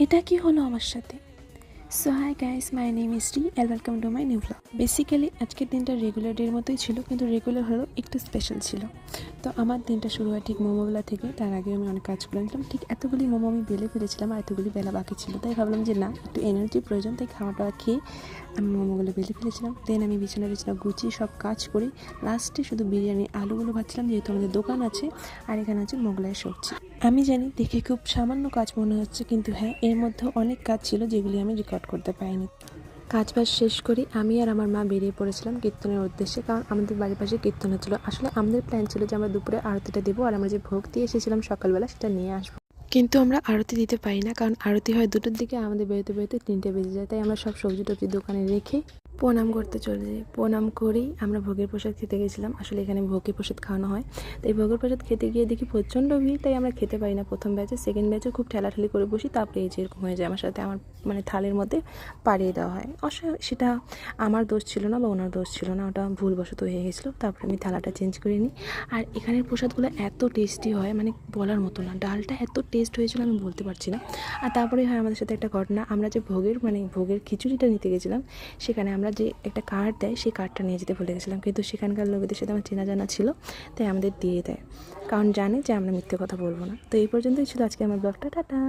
এটা কি হলো আমার সাথে? So hi guys, my name is Ri and welcome to my new blog. Basically আজকের দিনটা রেগুলার ডের মতোই ছিল, কিন্তু রেগুলার হলেও একটু স্পেশাল ছিল। তো আমার দিনটা শুরু হয় ঠিক মোমোবেলা থেকে। তার আগে আমি অনেক কাজ করে নিলাম। ঠিক এতগুলি মোমো আমি বেলে ফেলেছিলাম আর এতগুলি বেলা বাকি ছিল, তাই ভাবলাম যে না, একটু এনার্জির প্রয়োজন, তাই খাওয়া টাওয়া খেয়ে আমি মোমোগুলো বেলে ফেলেছিলাম। দেন আমি বিছানা গুছিয়ে সব কাজ করি। লাস্টে শুধু বিরিয়ানি আলুগুলো ভাজছিলাম, যেহেতু আমাদের দোকান আছে আর এখানে আছে মোগলাই সবজি। আমি জানি দেখে খুব সামান্য কাজ মনে হচ্ছে, কিন্তু হ্যাঁ, এর মধ্যে অনেক কাজ ছিল যেগুলি আমি রেকর্ড করতে পারিনি। কাজ বাজ শেষ করি আমি আর আমার মা বেরিয়ে পড়েছিলাম কীর্তনের উদ্দেশ্যে, কারণ আমাদের বাড়ির পাশে কীর্তন হচ্ছিলো। আসলে আমাদের প্ল্যান ছিল যে আমরা দুপুরে আরতিটা দেবো আর আমরা যে ভোগ দিয়ে এসেছিলাম সকালবেলা সেটা নিয়ে আসবো, কিন্তু আমরা আরতি দিতে পারি না, কারণ আরতি হয় 2টোর দিকে, আমাদের বেরোতে বেরোতে 3টে বেজে যায়। তাই আমরা সব সবজি টবজি দোকানে রেখে প্রণাম করতে চলে যাই। প্রণাম করেই আমরা ভোগের প্রসাদ খেতে গেছিলাম। আসলে এখানে ভোগের প্রসাদ খাওয়ানো হয়, তাই ভোগের প্রসাদ খেতে গিয়ে দেখি প্রচণ্ড ভিড়, তাই আমরা খেতে পারি না প্রথম ব্যাচে। সেকেন্ড ব্যাচে খুব ঠেলাঠেলি করে বসি, তারপরে এই যে এরকম হয়ে যায় আমার সাথে। আমার মানে থালের মধ্যে পাড়িয়ে দেওয়া হয়। সেটা আমার দোষ ছিল না বা ওনার দোষ ছিল না, ওটা ভুলবশত হয়ে গেছিলো। তারপরে আমি থালাটা চেঞ্জ করে নিই। আর এখানের প্রসাদগুলো এত টেস্টি হয়, মানে বলার মতো না। ডালটা এত টেস্ট হয়েছিল আমি বলতে পারছি না। আর তারপরে হয় আমাদের সাথে একটা ঘটনা। আমরা যে ভোগের খিচুড়িটা নিতে গেছিলাম, সেখানে আমরা যে একটা কার্ড দেয় সেই কার্ডটা নিয়ে যেতে ভুলে গেছিলাম, কিন্তু সেখানকার লোকেদের সাথে আমার চেনা জানা ছিল, তাই আমাদের দিয়ে দেয়, কারণ জানে যে আমরা মিথ্যে কথা বলবো না। তো এই পর্যন্তই ছিল আজকে আমার ব্লগটা। টাটা।